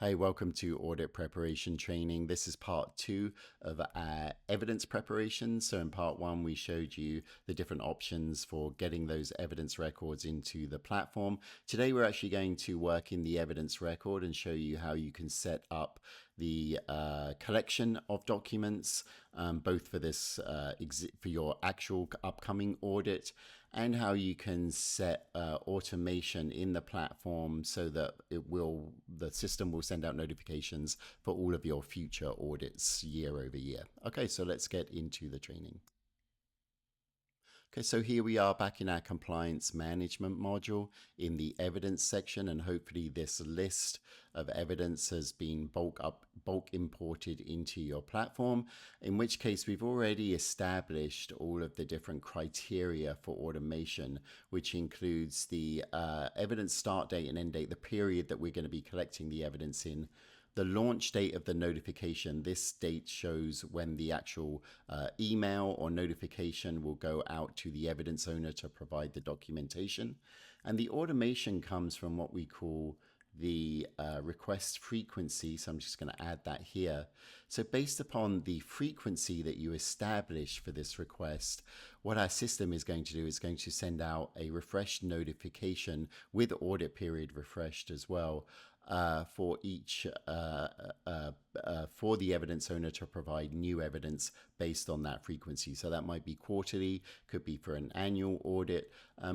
Hi, welcome to audit preparation training. This is part 2 of our evidence preparation. So in part 1, we showed you the different options for getting those evidence records into the platform. Today, we're actually going to work in the evidence record and show you how you can set up the collection of documents, both for this for your actual upcoming audit, and how you can set automation in the platform so that the system will send out notifications for all of your future audits year over year. Okay, so let's get into the training. Okay, so here we are back in our compliance management module in the evidence section, and hopefully this list of evidence has been bulk imported into your platform, in which case we've already established all of the different criteria for automation, which includes the evidence start date and end date, the period that we're going to be collecting the evidence in, the launch date of the notification. This date shows when the actual email or notification will go out to the evidence owner to provide the documentation. And the automation comes from what we call the request frequency. So I'm just going to add that here. So based upon the frequency that you establish for this request, what our system is going to do is going to send out a refreshed notification with audit period refreshed as well, for each for the evidence owner to provide new evidence based on that frequency. So that might be quarterly, could be for an annual audit,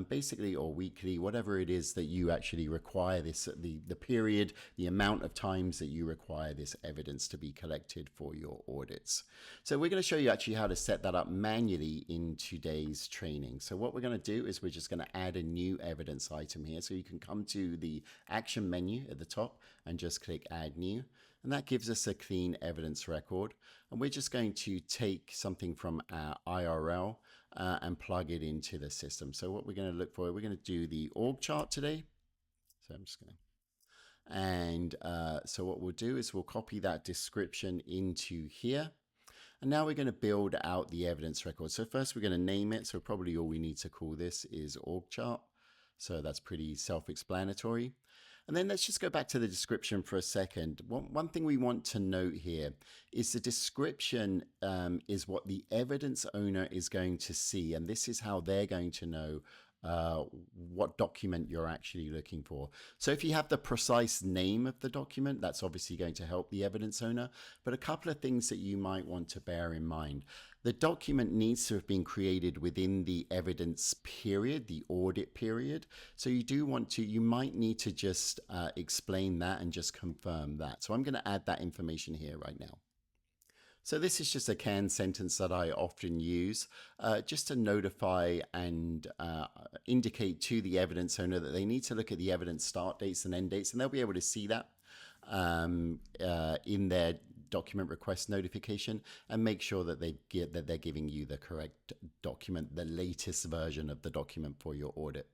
basically, or weekly, whatever it is that you actually require this, the period, the amount of times that you require this evidence to be collected for your audits. So we're going to show you actually how to set that up manually in today's training. So what we're going to do is we're just going to add a new evidence item here. So you can come to the action menu at the top and just click add new, and that gives us a clean evidence record. And we're just going to take something from our IRL and plug it into the system. So what we're going to look for, we're going to do the org chart today. So I'm just going to, and so what we'll do is we'll copy that description into here. And now we're going to build out the evidence record. So first we're going to name it. So probably all we need to call this is org chart. So that's pretty self-explanatory. And then let's just go back to the description for a second. One thing we want to note here is the description is what the evidence owner is going to see. And this is how they're going to know what document you're actually looking for. So if you have the precise name of the document, that's obviously going to help the evidence owner. But a couple of things that you might want to bear in mind. The document needs to have been created within the evidence period, the audit period. So you might need to just explain that and just confirm that. So I'm going to add that information here right now. So this is just a canned sentence that I often use just to notify and indicate to the evidence owner that they need to look at the evidence start dates and end dates, and they'll be able to see that in their document request notification, and make sure that they're giving you the correct document, the latest version of the document for your audit.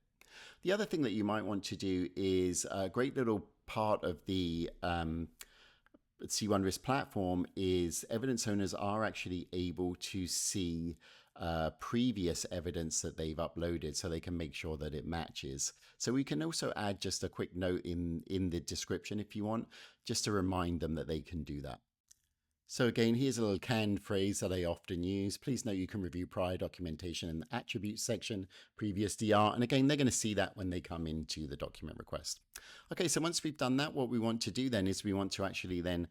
The other thing that you might want to do is a great little part of the C1 Risk platform is evidence owners are actually able to see previous evidence that they've uploaded, so they can make sure that it matches. So we can also add just a quick note in the description if you want, just to remind them that they can do that. So again, here's a little canned phrase that I often use. Please note you can review prior documentation in the attributes section, previous DR. And again, they're going to see that when they come into the document request. Okay, so once we've done that, what we want to do then is we want to actually then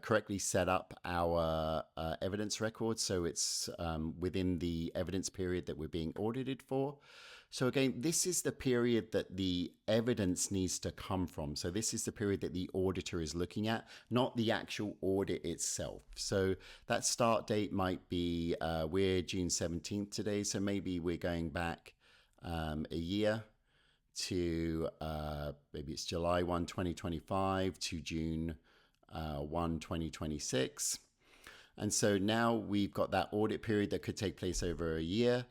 correctly set up our evidence record. So it's within the evidence period that we're being audited for. So again, this is the period that the evidence needs to come from. So this is the period that the auditor is looking at, not the actual audit itself. So that start date might be, we're June 17th today. So maybe we're going back a year to maybe it's July 1, 2025 to June 1, 2026. And so now we've got that audit period that could take place over a year.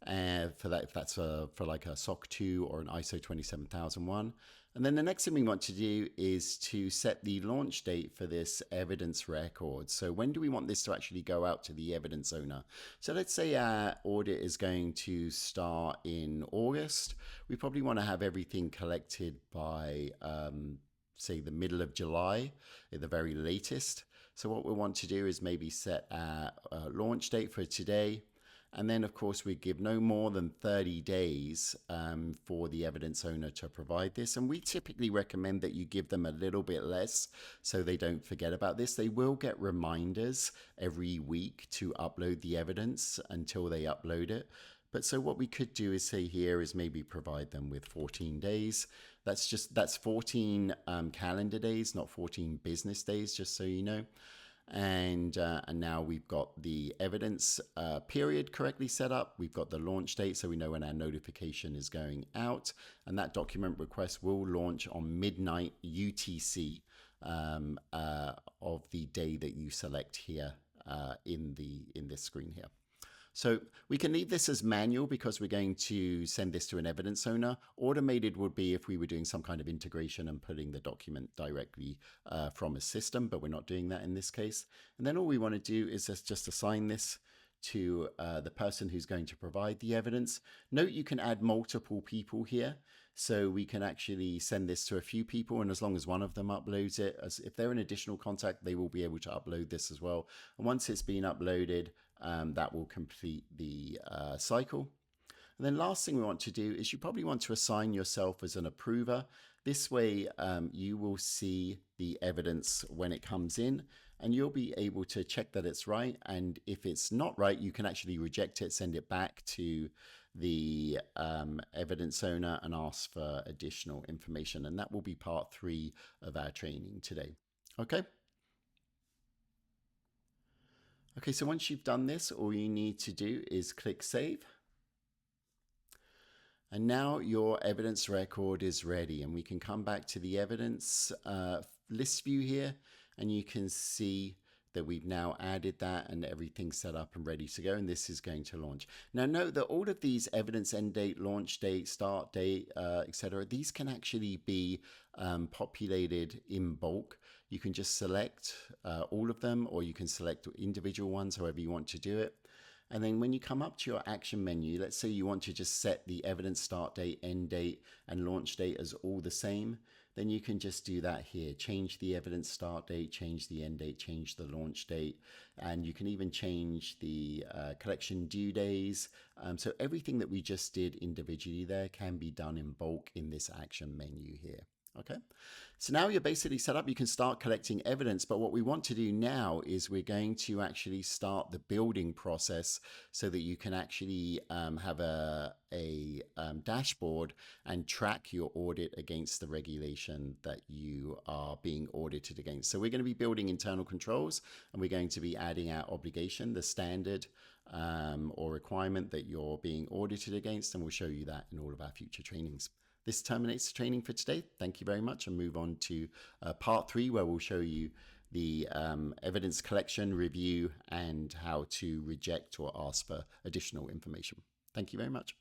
For that, if that's for like a SOC 2 or an ISO 27001. And then the next thing we want to do is to set the launch date for this evidence record. So when do we want this to actually go out to the evidence owner? So let's say our audit is going to start in August. We probably want to have everything collected by say the middle of July at the very latest. So what we want to do is maybe set a launch date for today. And then, of course, we give no more than 30 days for the evidence owner to provide this. And we typically recommend that you give them a little bit less so they don't forget about this. They will get reminders every week to upload the evidence until they upload it. But so what we could do is say here is maybe provide them with 14 days. That's 14 calendar days, not 14 business days, just so you know. And now we've got the evidence period correctly set up. We've got the launch date, so we know when our notification is going out. And that document request will launch on midnight UTC of the day that you select here in this screen here. So we can leave this as manual because we're going to send this to an evidence owner. Automated would be if we were doing some kind of integration and putting the document directly from a system, but we're not doing that in this case. And then all we want to do is just assign this to the person who's going to provide the evidence. Note you can add multiple people here. So we can actually send this to a few people, and as long as one of them uploads it, if they're an additional contact, they will be able to upload this as well. And once it's been uploaded, that will complete the cycle. And then last thing we want to do is you probably want to assign yourself as an approver. This way you will see the evidence when it comes in, and you'll be able to check that it's right. And if it's not right, you can actually reject it, send it back to the evidence owner and ask for additional information. And that will be part 3 of our training today. Okay. Okay, so once you've done this, all you need to do is click Save. And now your evidence record is ready, and we can come back to the evidence list view here, and you can see that we've now added that and everything's set up and ready to go, and this is going to launch. Now note that all of these evidence end date, launch date, start date, etc., these can actually be populated in bulk. You can just select all of them, or you can select individual ones, however you want to do it. And then when you come up to your action menu, let's say you want to just set the evidence start date, end date, and launch date as all the same, then you can just do that here. Change the evidence start date, change the end date, change the launch date, and you can even change the collection due days. So everything that we just did individually there can be done in bulk in this action menu here. Okay, so now you're basically set up. You can start collecting evidence, but what we want to do now is we're going to actually start the building process so that you can actually have a dashboard and track your audit against the regulation that you are being audited against. So we're going to be building internal controls, and we're going to be adding our obligation, the standard or requirement that you're being audited against, and we'll show you that in all of our future trainings. This terminates the training for today. Thank you very much, and move on to part 3, where we'll show you the evidence collection, review, and how to reject or ask for additional information. Thank you very much.